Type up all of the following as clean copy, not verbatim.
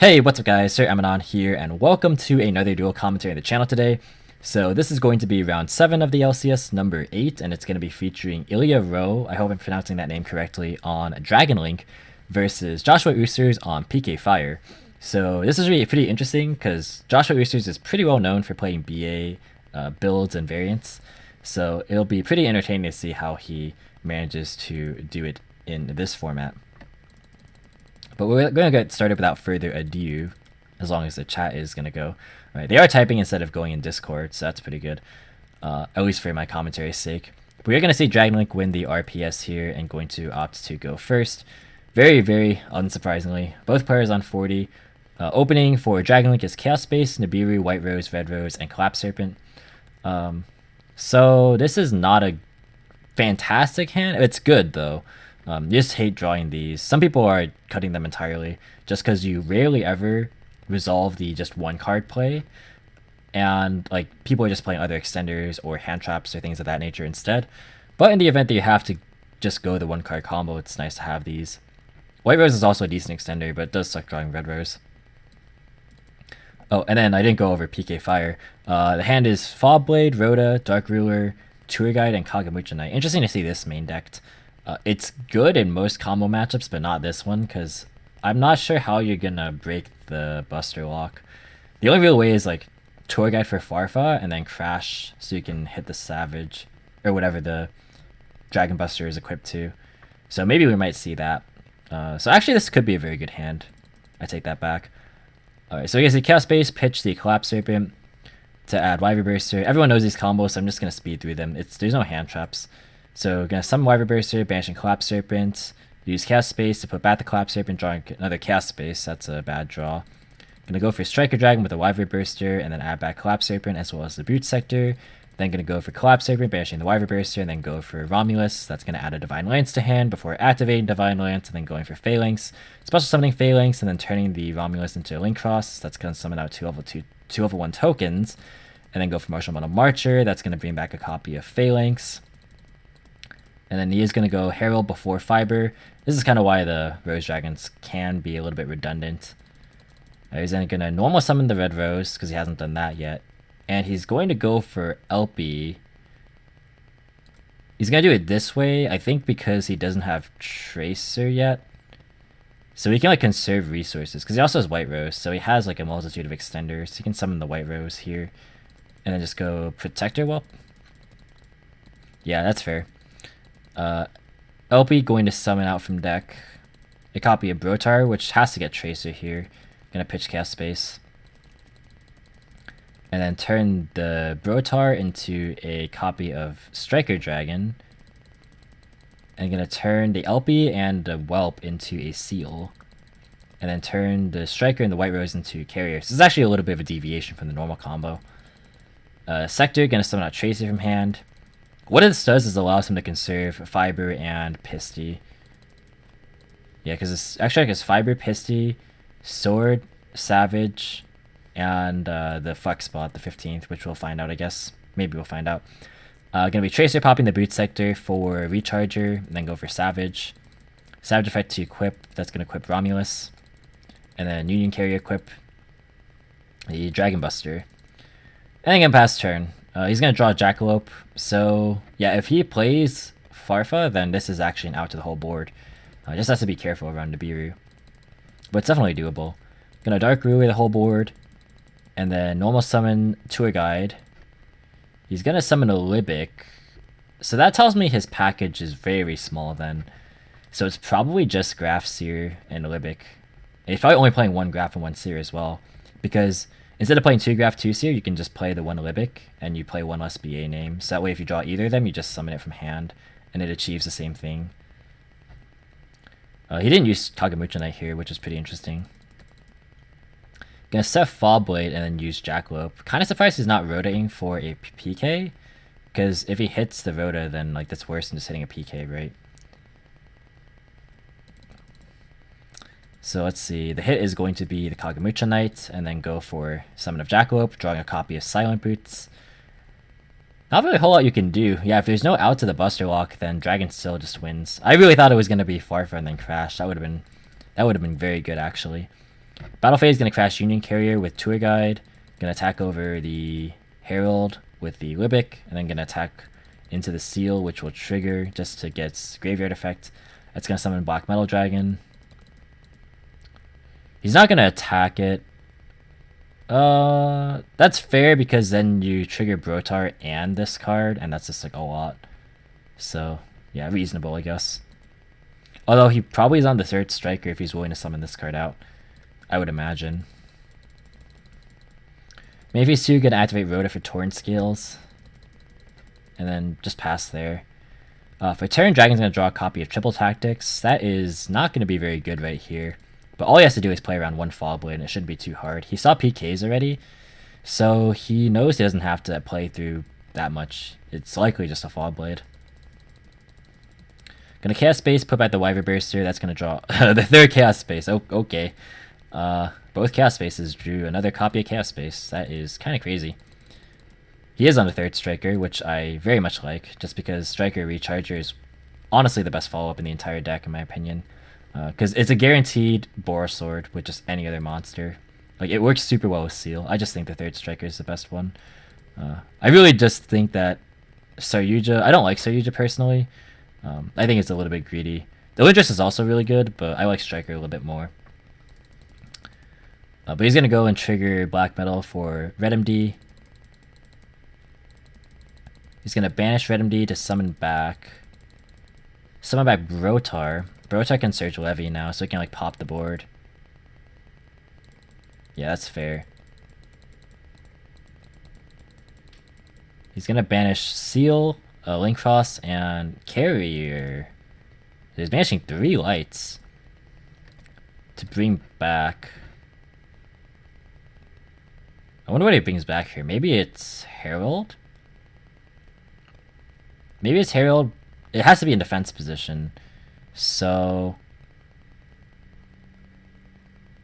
Hey, what's up guys, Sir Emanon here, and welcome to another dual commentary on the channel today. So this is going to be round 7 of the LCS, number 8, and it's going to be featuring Ilja, I hope I'm pronouncing that name correctly, on Dragon Link versus Joshua Oosters on PK Fire. So this is really pretty interesting because Joshua Oosters is pretty well known for playing BA builds and variants. So it'll be pretty entertaining to see how he manages to do it in this format. But we're going to get started without further ado, as long as the chat is going to go. All right, they are typing instead of going in Discord, so that's pretty good, at least for my commentary's sake. But we're going to see Dragon Link win the RPS here and going to opt to go first. Very, very unsurprisingly. Both players on 40. Opening for Dragon Link is Chaos Space, Nibiru, White Rose, Red Rose, and Collapse Serpent. So this is not a fantastic hand. It's good, though. You just hate drawing these. Some people are cutting them entirely just because you rarely ever resolve the just one card play, and like people are just playing other extenders or hand traps or things of that nature instead. But in the event that you have to just go the one card combo, it's nice to have these. White Rose is also a decent extender, but it does suck drawing Red Rose. Oh, and then I didn't go over PK Fire. The hand is Fob Blade, Rhoda, Dark Ruler, Tour Guide, and Kagemucha Knight. Interesting to see this main decked. It's good in most combo matchups, but not this one, because I'm not sure how you're gonna break the Buster Lock. The only real way is like Tour Guide for Farfa and then Crash so you can hit the Savage, or whatever the Dragon Buster is equipped to. So maybe we might see that. So actually this could be a very good hand. I take that back. Alright, so we get the Chaos Base, pitch the Collapse Serpent to add Wyvern Burster. Everyone knows these combos, so I'm just gonna speed through them. There's no hand traps. So gonna summon Wyvern Burster, banishing Collapse Serpent, use Chaos Space to put back the Collapse Serpent, drawing another Chaos Space. That's a bad draw. Gonna go for Striker Dragon with a Wyvern Burster, and then add back Collapse Serpent as well as the Boot Sector. Then gonna go for Collapse Serpent, banishing the Wyvern Burster, and then go for Romulus. That's gonna add a Divine Lance to hand before activating Divine Lance, and then going for Phalanx. Special summoning Phalanx, and then turning the Romulus into a Link Cross. That's gonna summon out two level 1 tokens, and then go for Martial Model Marcher. That's gonna bring back a copy of Phalanx. And then he is going to go Herald before Fiber. This is kind of why the Rose Dragons can be a little bit redundant. He's then going to normal summon the Red Rose, because he hasn't done that yet. And he's going to go for LP. He's going to do it this way, I think because he doesn't have Tracer yet. So he can like conserve resources, because he also has White Rose. So he has like a multitude of extenders. So he can summon the White Rose here. And then just go Protector Whelp. Yeah, that's fair. LP going to summon out from deck a copy of Brotar, which has to get Tracer here. Gonna pitch Chaos Space. And then turn the Brotar into a copy of Striker Dragon. And gonna turn the LP and the Whelp into a Seal. And then turn the Striker and the White Rose into Carriers. This is actually a little bit of a deviation from the normal combo. Sector, gonna summon out Tracer from hand. What this does is allows him to conserve Fiber and Pisty. Yeah, because it's actually like his Fiber, Pisty, Sword, Savage, and the Fuck spot, the 15th, which we'll find out, I guess. Maybe we'll find out. Gonna be Tracer popping the Boot Sector for Recharger, and then go for Savage. Savage effect to equip, that's gonna equip Romulus. And then Union Carrier equip the Dragon Buster. And then gonna pass turn. He's going to draw Jackalope, so yeah, if he plays Farfa, then this is actually an out to the whole board. Just has to be careful around Nibiru. But it's definitely doable. Gonna Dark Ruler the whole board, and then normal summon Tour Guide. He's going to summon a Libic, so that tells me his package is very small then. So it's probably just Graph Seer and Libic. He's probably only playing one Graph and one Seer as well, because instead of playing 2 Graph, 2 Seer, you can just play the 1 Libic, and you play 1 less BA name. So that way if you draw either of them, you just summon it from hand, and it achieves the same thing. He didn't use Kagemucha Knight here, which is pretty interesting. Gonna set Fob Blade and then use Jackalope. Kinda surprised he's not Rhodaing for a PK, because if he hits the Rhoda, then like that's worse than just hitting a PK, right? So let's see, the hit is going to be the Kagemucha Knight, and then go for Summon of Jackalope, drawing a copy of Silent Boots. Not really a whole lot you can do. Yeah, if there's no out to the Buster Lock, then Dragon still just wins. I really thought it was going to be Farfa and then Crash. That would have been very good, actually. Battle phase gonna crash Union Carrier with Tour Guide. Gonna attack over the Herald with the Libic, and then gonna attack into the Seal, which will trigger just to get its graveyard effect. That's gonna summon Black Metal Dragon. He's not gonna attack it. That's fair because then you trigger Brotar and this card, and that's just like a lot. So yeah, reasonable, I guess. Although he probably is on the third striker if he's willing to summon this card out, I would imagine. Maybe he's too good to activate Rhoda for Torrent Scales, and then just pass there. For turn, Dragon's going to draw a copy of Triple Tactics. That is not going to be very good right here. But all he has to do is play around one Fog Blade, and it shouldn't be too hard. He saw PKs already, so he knows he doesn't have to play through that much. It's likely just a Fog Blade. Gonna Chaos Space, put back the Wyvern Burster. That's gonna draw the third Chaos Space. Oh, okay. Both Chaos Spaces drew another copy of Chaos Space. That is kind of crazy. He is on the third Striker, which I very much like, just because Striker Recharger is honestly the best follow-up in the entire deck, in my opinion. Because it's a guaranteed Boros Sword with just any other monster. Like, it works super well with Seal. I just think the third Striker is the best one. I really just think that Saryuja... I don't like Saryuja personally. I think it's a little bit greedy. The Lidris is also really good, but I like Striker a little bit more. But he's going to go and trigger Black Metal for Red MD. He's going to banish Red MD to summon back Brotar. Brotar can search Levy now, so he can like pop the board. Yeah, that's fair. He's going to banish Seal, Link Cross, and Carrier. He's banishing 3 lights to bring back... I wonder what he brings back here. Maybe it's Herald? Maybe it's Herald. It has to be in defense position. So...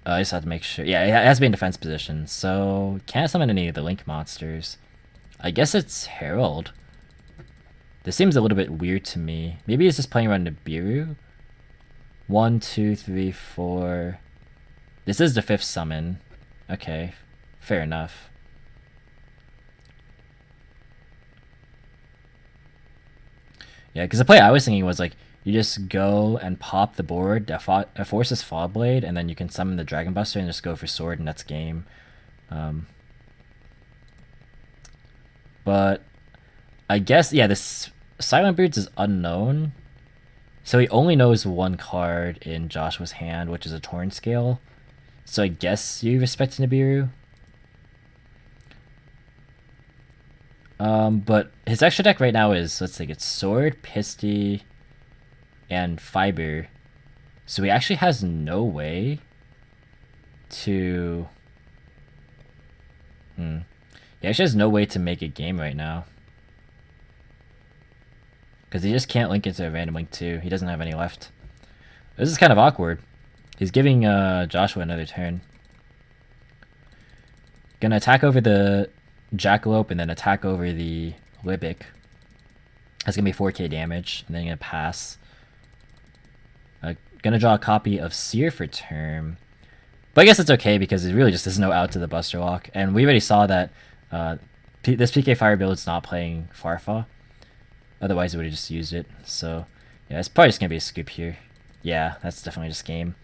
I just have to make sure. Yeah, it has to be in defense position. So, can't summon any of the Link monsters. I guess it's Herald. This seems a little bit weird to me. Maybe he's just playing around Nibiru. 1, 2, 3, 4. This is the 5th summon. Okay, fair enough. Yeah, because the play I was thinking was like, you just go and pop the board, forces Fog Blade, and then you can summon the Dragon Buster and just go for Sword, and that's game. But I guess, yeah, this Silent Birds is unknown. So he only knows one card in Joshua's hand, which is a Torn Scale. So I guess you respect Nibiru. But his extra deck right now is, let's think, it's Sword, Pisty, and Fiber. So he actually has no way to... He actually has no way to make a game right now. Because he just can't link into a random link 2. He doesn't have any left. This is kind of awkward. He's giving Joshua another turn. Gonna attack over the Jackalope and then attack over the Libic. That's gonna be 4k damage, and then gonna pass. Gonna draw a copy of Seer for turn. But I guess it's okay because it really just is no out to the Buster Lock. And we already saw that this PK Fire build is not playing Farfa. Otherwise, it would have just used it. So, yeah, it's probably just going to be a scoop here. Yeah, that's definitely just game.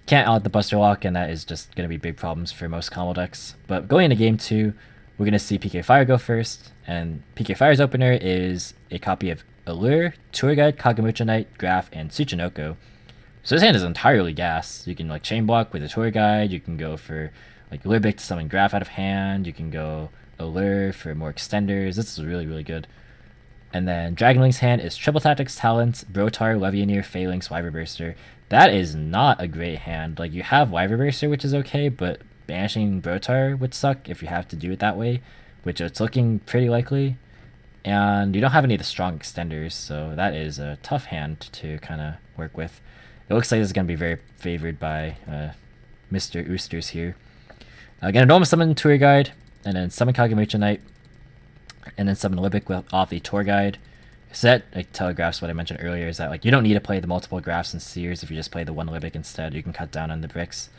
Can't out the Buster Lock, and that is just going to be big problems for most combo decks. But going into game 2, we're going to see PK Fire go first. And PK Fire's opener is a copy of Allure, Tour Guide, Kagamucha Knight, Graph, and Tsuchinoko. So this hand is entirely gas. You can like chain block with a Tour Guide. You can go for like Libic to summon Graph out of hand. You can go Allure for more extenders. This is really, really good. And then Dragonlink's hand is Triple Tactics, Talents, Brotar, Levianeer, Phalanx, Wyvern Burster. That is not a great hand. Like, you have Wyvern Burster, which is okay, but banishing Brotar would suck if you have to do it that way, which it's looking pretty likely. And you don't have any of the strong extenders, so that is a tough hand to kind of work with. It looks like this is going to be very favored by Mr. Oosters here. Gonna normal summon Tour Guide, and then summon Kagamucha Knight, and then summon Libic off the Tour Guide. So that like, telegraphs what I mentioned earlier, is that like you don't need to play the multiple Graphs and Seers if you just play the one Libic instead. You can cut down on the bricks.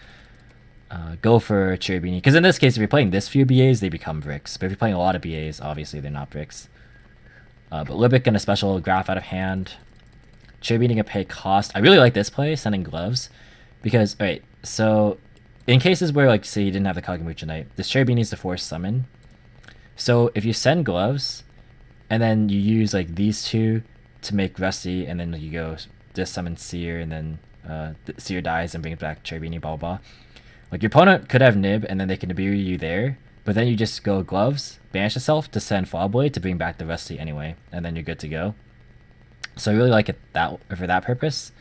go for Cherubini. Because in this case, if you're playing this few BAs, they become bricks. But if you're playing a lot of BAs, obviously they're not bricks. But Libic and a special graph out of hand. Cherubini can pay cost. I really like this play, sending gloves. Because, alright, so in cases where, like, say you didn't have the Kagemucha Knight, this Cherubini is the force summon. So if you send gloves, and then you use, like, these two to make Rusty, and then you go just summon Seer, and then Seer dies and brings back Cherubini, blah, blah, blah. Like, your opponent could have Nib, and then they can Nibiru you there, but then you just go gloves, banish yourself to send Fallblade to bring back the Rusty anyway, and then you're good to go. So I really like it for that purpose.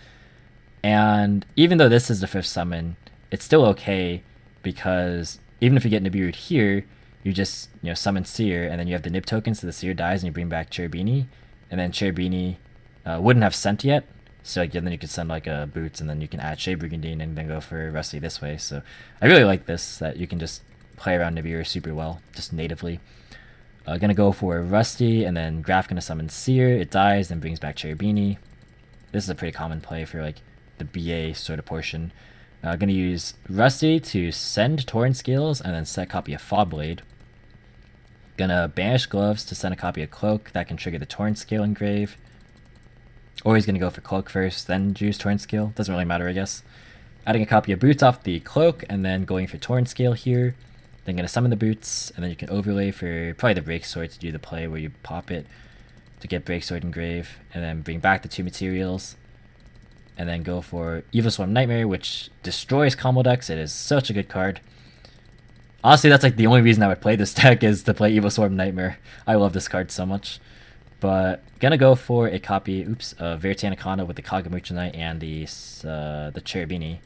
And even though this is the 5th summon, it's still okay, because even if you get Nibiru'd here, you just summon Seer, and then you have the Nib tokens, so the Seer dies, and you bring back Cherubini, and then Cherubini wouldn't have sent yet, so like, then you could send like a Boots, and then you can add Shade Brigandine, and then go for Rusty this way. So I really like this, that you can just play around Nibiru super well, just natively. Gonna go for Rusty, and then Graph gonna summon Seer, it dies, then brings back Cherubini. This is a pretty common play for like the BA sort of portion. Gonna use Rusty to send Torrent Scales, and then set a copy of Fallblade. Gonna banish Gloves to send a copy of Cloak that can trigger the Torrent Scale engrave. Or he's gonna go for Cloak first, then use Torrent Scale. Doesn't really matter, I guess. Adding a copy of Boots off the Cloak, and then going for Torrent Scale here. Then gonna summon the Boots, and then you can overlay for probably the Break Sword to do the play where you pop it to get Break Sword engrave, and then bring back the 2 materials. And then go for Evil Swarm Nightmare, which destroys combo decks. It is such a good card. Honestly, that's like the only reason I would play this deck, is to play Evil Swarm Nightmare. I love this card so much. But gonna go for a copy, of Verite Anaconda with the Kagemucha Knight and the Cherubini.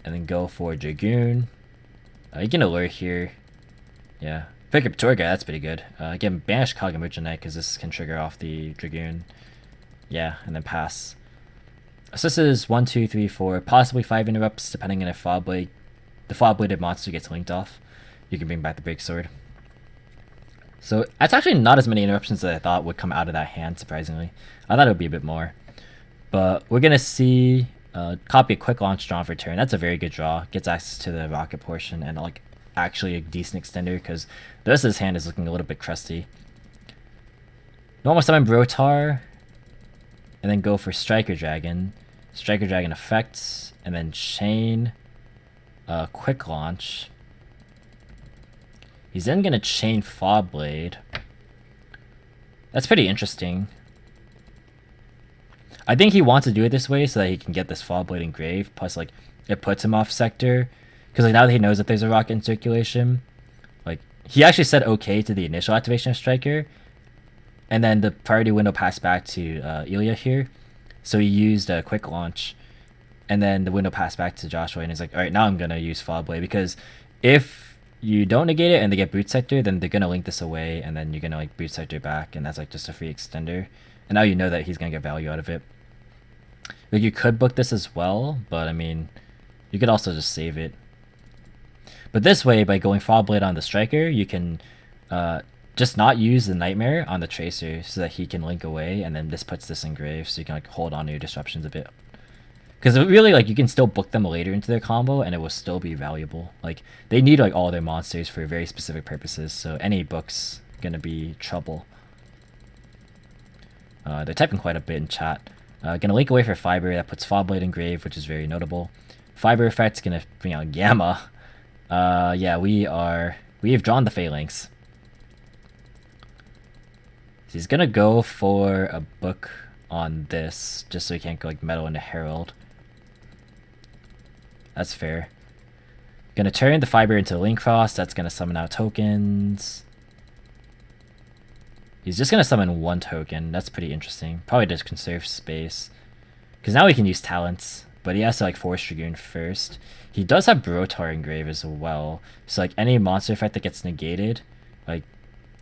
And then go for Dragoon. You can Allure here. Yeah. Pick up Torga, that's pretty good. Again, banish Kagemucha Knight, because this can trigger off the Dragoon. Yeah, and then pass. So this is 1, 2, 3, 4, possibly 5 interrupts, depending on if the Fallbladed monster gets linked off. You can bring back the Break Sword. So that's actually not as many interruptions as I thought would come out of that hand, surprisingly. I thought it would be a bit more. But we're going to see copy a Quick Launch draw for turn. That's a very good draw. Gets access to the rocket portion, and like actually a decent extender, because the rest of his hand is looking a little bit crusty. Normal summon Brotar, and then go for Striker Dragon. Striker Dragon effects, and then chain Quick Launch. He's then going to chain Fallblade. That's pretty interesting. I think he wants to do it this way so that he can get this Fallblade engraved, plus like it puts him off sector. Because like now that he knows that there's a rocket in circulation, like he actually said okay to the initial activation of Striker, and then the priority window passed back to Ilja here. So he used a Quick Launch, and then the window passed back to Joshua, and he's like, alright, now I'm going to use Fallblade, because if you don't negate it and they get Boot Sector, then they're going to link this away, and then you're going to like Boot Sector back, and that's like just a free extender. And now you know that he's going to get value out of it. Like you could book this as well, but I mean, you could also just save it. But this way, by going Fallblade on the Striker, you can just not use the Nightmare on the Tracer so that he can link away, and then this puts this engrave, so you can like hold on to your disruptions a bit. Because really, like, you can still book them later into their combo, and it will still be valuable. Like, they need like all their monsters for very specific purposes, so any book's gonna be trouble. They're typing quite a bit in chat. Gonna link away for Fiber, that puts Fallblade engrave, which is very notable. Fiber effect's gonna bring out Gamma. Yeah, we have drawn the Phalanx. So he's gonna go for a book on this, just so he can't go like Metal into Herald. That's fair. Gonna turn the Fiber into Link Cross, that's gonna summon out tokens. He's just gonna summon 1 token, that's pretty interesting. Probably just conserve space. Because now he can use talents, but he has to like force Dragoon first. He does have Brotar engrave as well, so like any monster effect that gets negated, like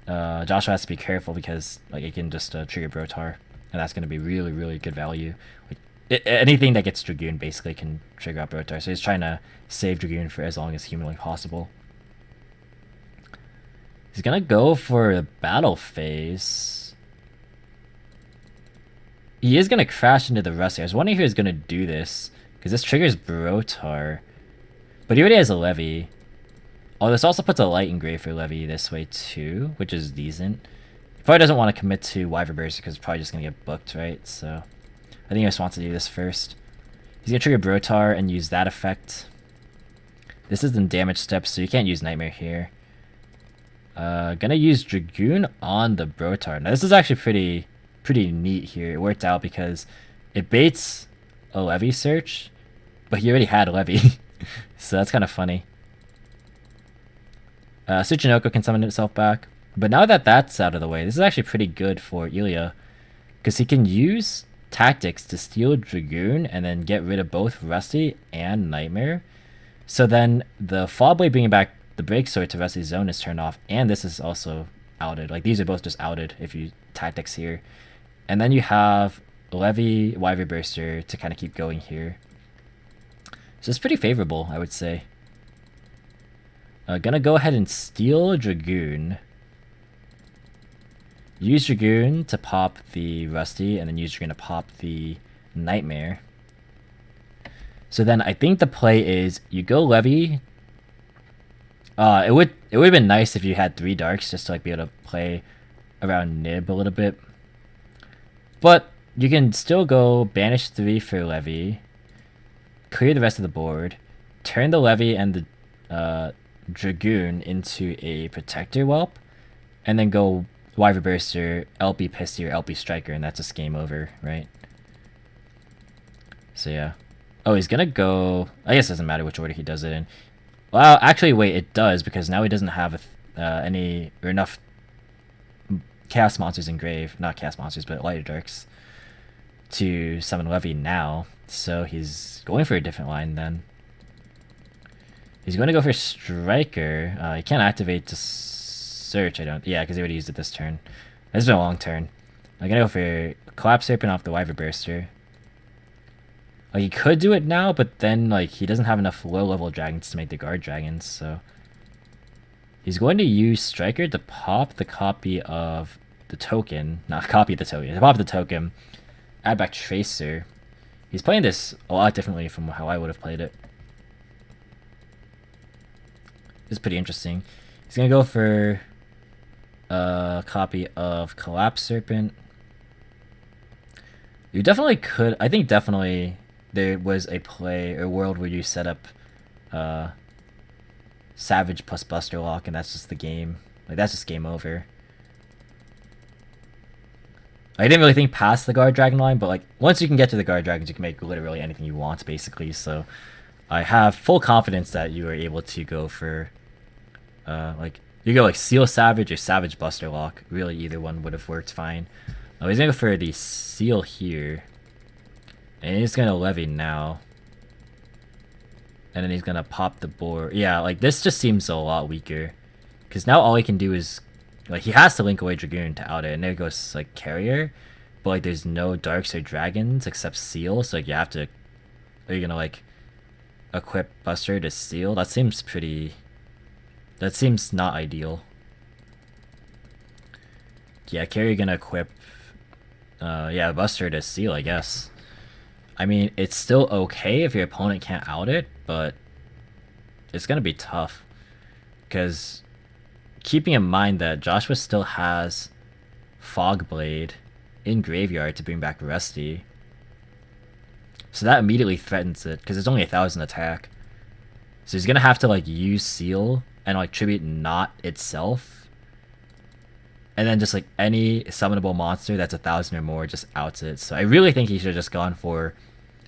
Joshua has to be careful, because like it can just trigger Brotar, and that's gonna be really, really good value. Like anything that gets Dragoon basically can trigger out Brotar, so he's trying to save Dragoon for as long as humanly possible. He's gonna go for a battle phase. He is gonna crash into the Rusty. I was wondering if he was gonna do this, because this triggers Brotar. But he already has a Levy. Oh, this also puts a light engrave for Levy this way too, which is decent. He probably doesn't want to commit to Wyvern Burst because it's probably just going to get booked, right? So I think he just wants to do this first. He's going to trigger Brotar and use that effect. This is in damage steps, so you can't use Nightmare here. Gonna use Dragoon on the Brotar. Now this is actually pretty neat here. It worked out because it baits a Levy search, but he already had a Levy. So that's kind of funny. Tsuchinoko can summon itself back. But now that that's out of the way, this is actually pretty good for Ilja. Because he can use tactics to steal Dragoon and then get rid of both Rusty and Nightmare. So then the Fall Blade bringing back the Break Sword to Rusty's zone is turned off. And this is also outed. Like these are both just outed if you tactics here. And then you have Levy, Wyvern Burster to kind of keep going here. So it's pretty favorable, I would say. Gonna go ahead and steal Dragoon. Use Dragoon to pop the Rusty, and then use Dragoon to pop the Nightmare. So then I think the play is you go Levy. It would have been nice if you had 3 Darks just to like be able to play around Nib a little bit. But you can still go banish 3 for Levy. Clear the rest of the board, turn the Levy and the Dragoon into a Protector Whelp, and then go Wyvern Burster, LP Pissy, or LP Striker, and that's just game over, right? So yeah. Oh, he's gonna go... I guess it doesn't matter which order he does it in. Well, actually, wait, it does, because now he doesn't have any or enough Chaos Monsters in Grave. Not Chaos Monsters, but Lighter Darks to summon Levy now. So he's going for a different line then. He's going to go for Striker. He can't activate to search, I don't... Yeah, because he already used it this turn. This has been a long turn. I'm going to go for Collapse Serpent off the Wyvern Burster. Like, he could do it now, but then, like, he doesn't have enough low-level dragons to make the guard dragons, so... He's going to use Striker to pop the copy of the token. Not copy the token. To pop the token. Add back Tracer. He's playing this a lot differently from how I would have played it. This is pretty interesting. He's going to go for a copy of Collapse Serpent. You definitely could... I think definitely there was a play or world where you set up Savage plus Buster Lock, and that's just the game. Like, that's just game over. I didn't really think past the Guard Dragon line, but like once you can get to the Guard Dragons, you can make literally anything you want, basically. So I have full confidence that you are able to go for like you go like Seal Savage or Savage Buster Lock. Really, either one would have worked fine. He's gonna go for the Seal here, and he's gonna Levy now, and then he's gonna pop the board. Yeah, like this just seems a lot weaker, because now all he can do is like he has to link away Dragoon to out it, and there goes like Carrier, but like there's no Darks or Dragons except Seal, so like you have to. Are you gonna like equip Buster to Seal? That seems pretty. That seems not ideal. Yeah, Carrier gonna equip. Yeah, Buster to Seal, I guess. I mean, it's still okay if your opponent can't out it, but it's gonna be tough, because keeping in mind that Joshua still has Fogblade in Graveyard to bring back Rusty, so that immediately threatens it, because it's only 1,000 attack. So he's gonna have to like use Seal and like tribute not itself, and then just like any summonable monster that's 1,000 or more just outs it. So I really think he should have just gone for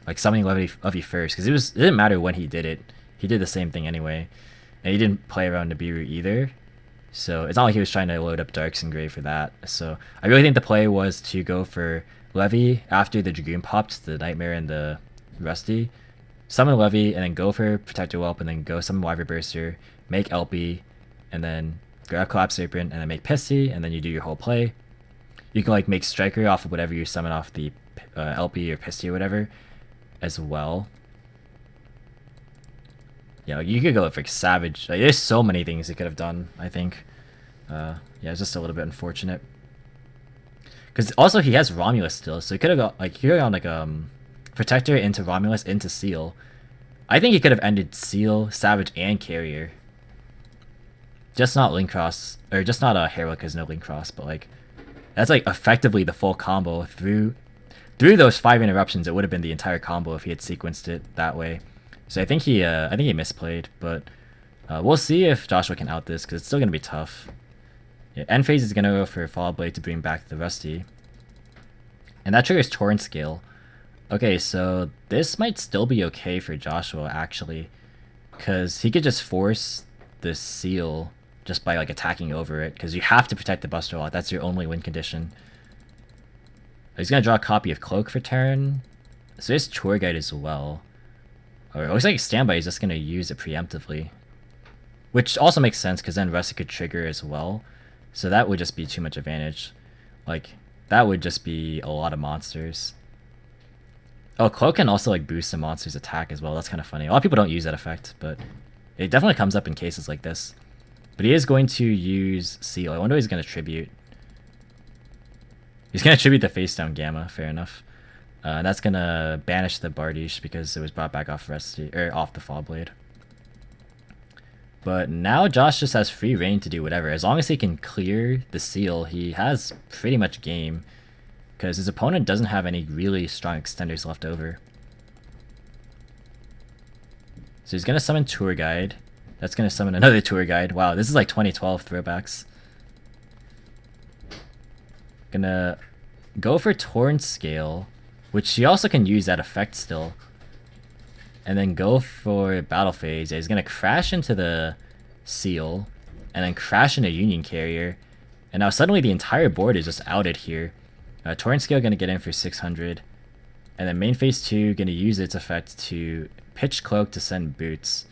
like summoning Levy first, because it didn't matter when he did it. He did the same thing anyway, and he didn't play around Nibiru either. So it's not like he was trying to load up Darks and Grave for that. So I really think the play was to go for Levy after the Dragoon popped the Nightmare and the Rusty. Summon Levy, and then go for Protector Whelp, and then go summon Wyvern Burster, make LP, and then grab Collapse Serpent, and then make Pissy, and then you do your whole play. You can like make Striker off of whatever you summon off the LP or Pissy or whatever as well. You know, you could go for Savage. Like, there's so many things he could have done, I think. Yeah, it's just a little bit unfortunate. Because also he has Romulus still, so he could have got like Protector into Romulus into Seal. I think he could have ended Seal, Savage, and Carrier. Just not Link Cross, or just not a Herald because no Link Cross, but like that's like effectively the full combo through those 5 interruptions. It would have been the entire combo if he had sequenced it that way. So I think he misplayed, but we'll see if Joshua can out this because it's still gonna be tough. Yeah, end phase is gonna go for Fall Blade to bring back the Rusty, and that triggers Torrent Scale. Okay, so this might still be okay for Joshua actually, because he could just force the Seal just by like attacking over it, because you have to protect the Buster Lock. That's your only win condition. He's gonna draw a copy of Cloak for turn, so there's Tour Guide as well. Or it looks like Standby is just gonna use it preemptively, which also makes sense because then Rusty could trigger as well. So that would just be too much advantage. Like that would just be a lot of monsters. Oh, Cloak can also like boost the monster's attack as well. That's kind of funny. A lot of people don't use that effect, but it definitely comes up in cases like this. But he is going to use Seal. I wonder what he's going to tribute. He's going to tribute the face down Gamma. Fair enough. And that's going to banish the Bardiche because it was brought back off Rusty, or off the Fall Blade. But now Josh just has free reign to do whatever. As long as he can clear the Seal, he has pretty much game. Because his opponent doesn't have any really strong extenders left over. So he's going to summon Tour Guide. That's going to summon another Tour Guide. Wow, this is like 2012 throwbacks. Gonna go for Torrent Scale, which he also can use that effect still. And then go for Battle Phase. Yeah, he's going to crash into the Seal, and then crash into Union Carrier. And now suddenly the entire board is just outed here. Torrent Scale going to get in for 600. And then main phase 2 going to use its effect to pitch Cloak to send Boots.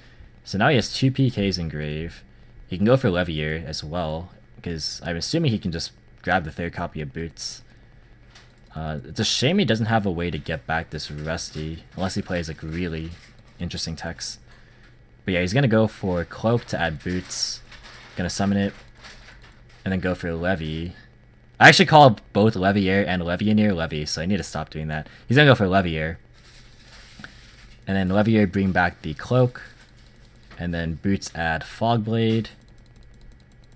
So now he has 2 PKs in Grave. He can go for Levier as well, because I'm assuming he can just grab the 3rd copy of Boots. It's a shame he doesn't have a way to get back this Rusty, unless he plays like really interesting techs. But yeah, he's going to go for Cloak to add Boots. Going to summon it, and then go for Levy. I actually called both Levier and Levianeer Levy, so I need to stop doing that. He's going to go for Levier. And then Levier bring back the Cloak. And then Boots add Fogblade.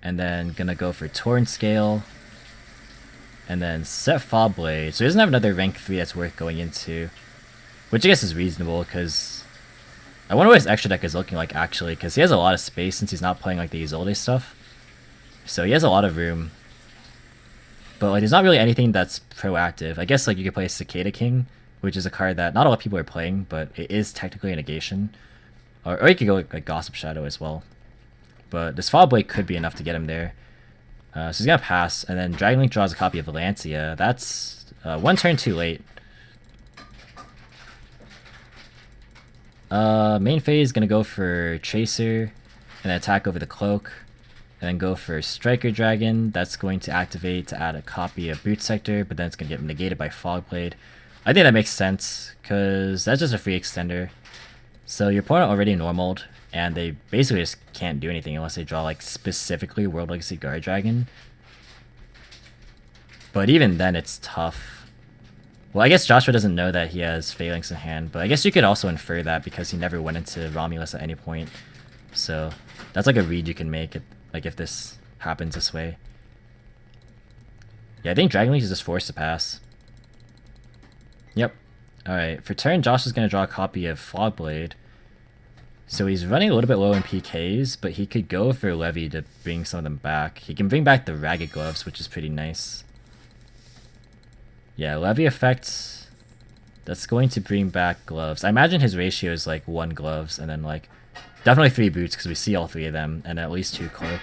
And then going to go for Torrent Scale. And then set Fogblade. So he doesn't have another rank 3 that's worth going into. Which I guess is reasonable, because I wonder what his extra deck is looking like actually, because he has a lot of space since he's not playing like the Isolde stuff. So he has a lot of room. But like, there's not really anything that's proactive. I guess like you could play Cicada King, which is a card that not a lot of people are playing, but it is technically a negation. Or you could go like Gossip Shadow as well. But this Fall Blade could be enough to get him there. So he's gonna pass, and then Dragon Link draws a copy of Lancia. That's 1 turn too late. Main phase gonna go for Tracer, and then attack over the Cloak. And then go for Striker Dragon. That's going to activate to add a copy of Boot Sector, but then it's going to get negated by Fogblade. I think that makes sense, because that's just a free extender. So your opponent already normaled, and they basically just can't do anything unless they draw like specifically World Legacy Guard Dragon. But even then it's tough. Well, I guess Joshua doesn't know that he has Phalanx in hand, but I guess you could also infer that because he never went into Romulus at any point. So that's like a read you can make. Like if this happens this way. Yeah, I think Dragon Link is just forced to pass. Yep. Alright, for turn, Josh is going to draw a copy of Fogblade. So he's running a little bit low in PKs, but he could go for Levy to bring some of them back. He can bring back the Ragged Gloves, which is pretty nice. Yeah, Levy effect. That's going to bring back gloves. I imagine his ratio is like 1 gloves and then like definitely 3 boots because we see all 3 of them, and at least 2 cloak.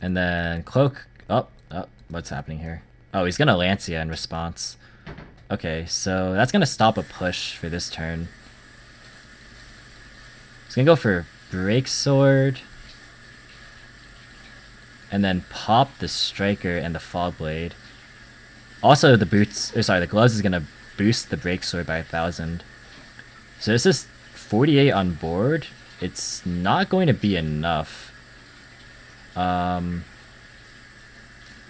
And then cloak. Oh, what's happening here? Oh, he's gonna Lancia in response. Okay, so that's gonna stop a push for this turn. He's gonna go for Break Sword, and then pop the Striker and the Fogblade. Also, the boots. Or sorry, the gloves is gonna boost the Break Sword by 1,000. So this is 48 on board. It's not going to be enough. Oh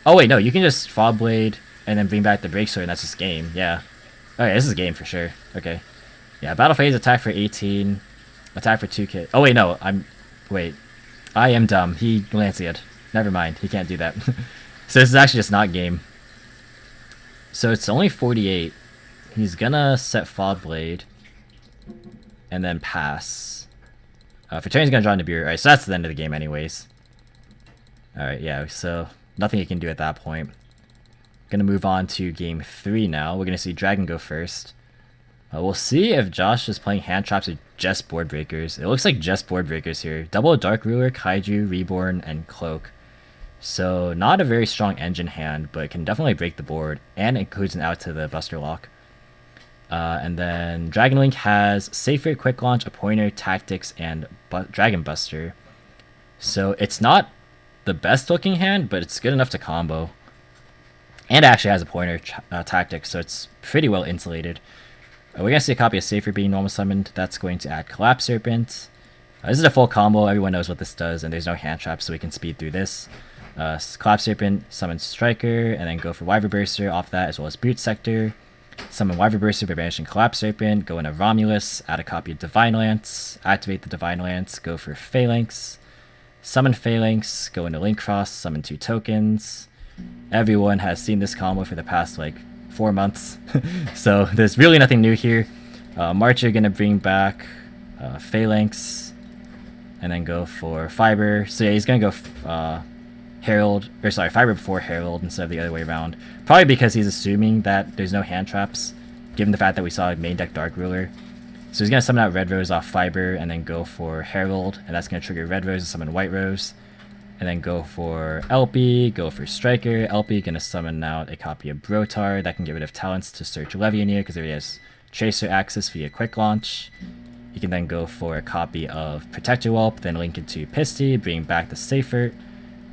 wait, no, you can just Fogblade and then bring back the Break Sword and that's just game, yeah. Okay, this is game for sure. Okay. Yeah, battle phase, attack for 18, attack for 2k. Oh wait, no, wait. I am dumb. He Lanceiad. Never mind, he can't do that. So this is actually just not game. So it's only 48. He's gonna set Fog Blade. And then pass. For turn, he's gonna draw Nibiru. Alright, so that's the end of the game anyways. Alright, yeah, so nothing he can do at that point. Gonna move on to game 3 now. We're gonna see Dragon go first. We'll see if Josh is playing hand traps or just board breakers. It looks like just board breakers here. Double Dark Ruler, Kaiju, Reborn, and Cloak. So not a very strong engine hand, but can definitely break the board, and includes an out to the Buster Lock. And then Dragon Link has Safer, Quick Launch, a Pointer, Tactics, and Dragon Buster. So it's not the best looking hand, but it's good enough to combo. And it actually has a Pointer Tactics, so it's pretty well insulated. We're going to see a copy of Safer being normal summoned. That's going to add Collapse Serpent. This is a full combo. Everyone knows what this does, and there's no hand trap, so we can speed through this. Collapse Serpent, summon Striker, and then go for Wyver Burster off that, as well as Boot Sector. Summon Wyver Burster by banishing Collapse Serpent, go into Romulus, add a copy of Divine Lance, activate the Divine Lance, go for Phalanx, summon Phalanx, go into Link Cross, summon 2 tokens. Everyone has seen this combo for the past, like, 4 months, so there's really nothing new here. Marcher gonna bring back Phalanx, and then go for Fiber. So yeah, he's gonna go Herald, or sorry, Fiber before Herald instead of the other way around. Probably because he's assuming that there's no hand traps, given the fact that we saw main deck Dark Ruler. So he's gonna summon out Red Rose off Fiber, and then go for Herald, and that's gonna trigger Red Rose to summon White Rose. And then go for LP, go for Striker. LP gonna summon out a copy of Brotar that can get rid of talents to search Levianeer because he has Tracer access via Quick Launch. You can then go for a copy of Protector Whelp, then link it to Pisty, bring back the Safer,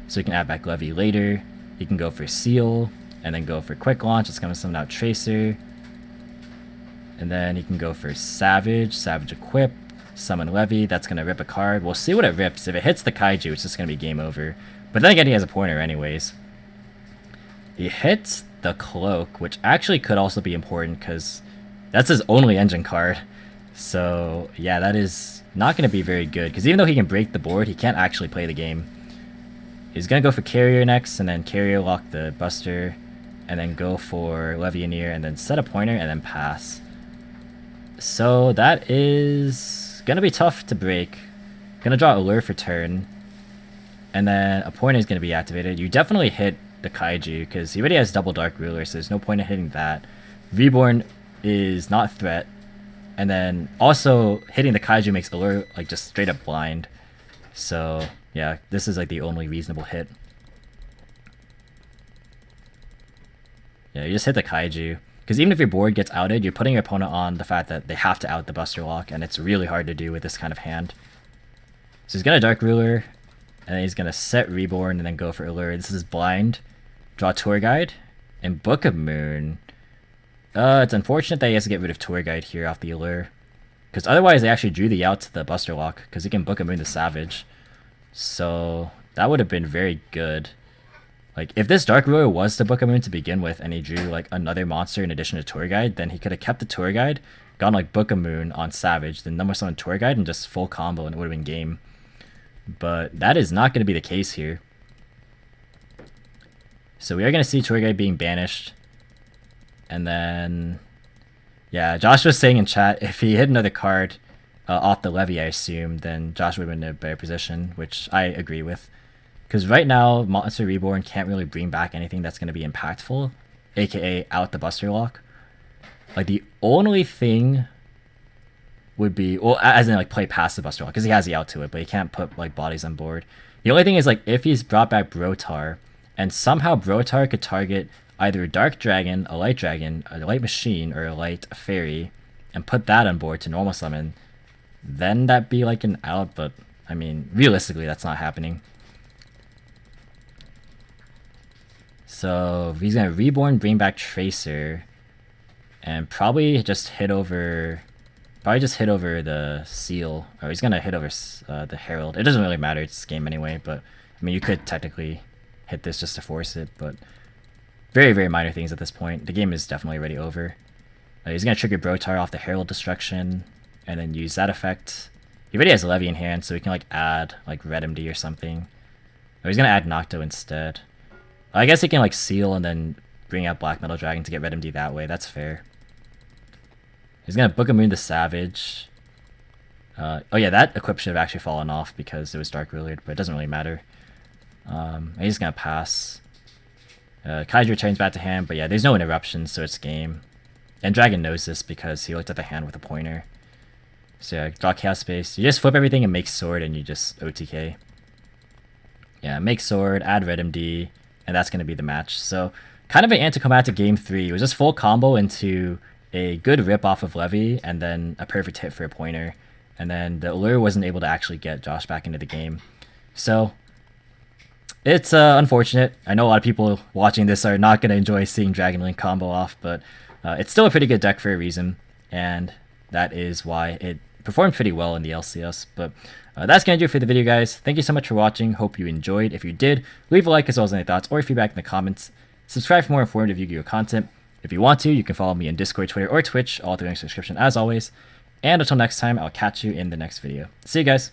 so you can add back Levy later. You can go for Seal, and then go for Quick Launch. It's gonna summon out Tracer. And then you can go for Savage, Savage Equip, summon Levy, that's going to rip a card. We'll see what it rips. If it hits the Kaiju, it's just going to be game over. But then again, he has a Pointer anyways. He hits the Cloak, which actually could also be important because that's his only engine card. So yeah, that is not going to be very good because even though he can break the board, he can't actually play the game. He's going to go for Carrier next, and then Carrier lock the Buster, and then go for Levianeer, and then set a Pointer, and then pass. So that is gonna be tough to break. Gonna draw Allure for turn, and then a Pointer is gonna be activated. You definitely hit the Kaiju because he already has double Dark Ruler, so there's no point in hitting that. Reborn is not threat, and then also hitting the Kaiju makes Allure like just straight up blind. So yeah, this is like the only reasonable hit. Yeah, you just hit the Kaiju. Because even if your board gets outed, you're putting your opponent on the fact that they have to out the Buster Lock, and it's really hard to do with this kind of hand. So he's going to Dark Ruler, and then he's going to set Reborn, and then go for Allure. This is blind. Draw Tour Guide, and Book of Moon. It's unfortunate that he has to get rid of Tour Guide here off the Allure. Because otherwise they actually drew the out to the Buster Lock, because he can Book of Moon the Savage. So that would have been very good. Like, if this Dark Ruler was the Book of Moon to begin with, and he drew, like, another monster in addition to Tour Guide, then he could have kept the Tour Guide, gone, like, Book of Moon on Savage, then number summon Tour Guide, and just full combo, and it would have been game. But that is not going to be the case here. So we are going to see Tour Guide being banished. And then, yeah, Josh was saying in chat, if he hit another card off the Levy, I assume, then Josh would have been in a better position, which I agree with. Because right now, Monster Reborn can't really bring back anything that's going to be impactful, aka out the Buster Lock. Like, the only thing would be, well, as in, like, play past the Buster Lock, because he has the out to it, but he can't put, like, bodies on board. The only thing is, like, if he's brought back Brotar, and somehow Brotar could target either a Dark Dragon, a Light Machine, or a Light Fairy, and put that on board to normal summon, then that'd be, like, an out, but, I mean, realistically, that's not happening. So he's gonna Reborn, bring back Tracer, and probably just hit over the Seal, or he's gonna hit over the Herald. It doesn't really matter, it's game anyway, but I mean, you could technically hit this just to force it, but very, very minor things at this point. The game is definitely already over. He's going to trigger Brotar off the Herald Destruction, and then use that effect. He already has Levy in hand, so we can like add like Red MD or something. Or he's going to add Nocto instead. I guess he can like seal and then bring out Black Metal Dragon to get Red MD that way. That's fair. He's going to Book of Moon the Savage. Oh yeah, that equip should have actually fallen off because it was Dark Willard, but it doesn't really matter. He's going to pass. Kaiju returns back to hand, but yeah, there's no interruptions, so it's game. And Dragon knows this because he looked at the hand with a pointer. So yeah, draw Chaos Space. You just flip everything and make Sword, and you just OTK. Yeah, make Sword, add Red MD, and that's going to be the match. So kind of an anticlimactic game 3. It was just full combo into a good rip off of Levy, and then a perfect hit for a pointer. And then the Allure wasn't able to actually get Josh back into the game. So it's unfortunate. I know a lot of people watching this are not going to enjoy seeing Dragon Link combo off, but it's still a pretty good deck for a reason. And that is why it performed pretty well in the LCS. But that's going to do it for the video, guys. Thank you so much for watching. Hope you enjoyed. If you did, leave a like as well as any thoughts or feedback in the comments. Subscribe for more informative Yu-Gi-Oh content. If you want to, you can follow me on Discord, Twitter, or Twitch, all through the description as always. And until next time, I'll catch you in the next video. See you guys.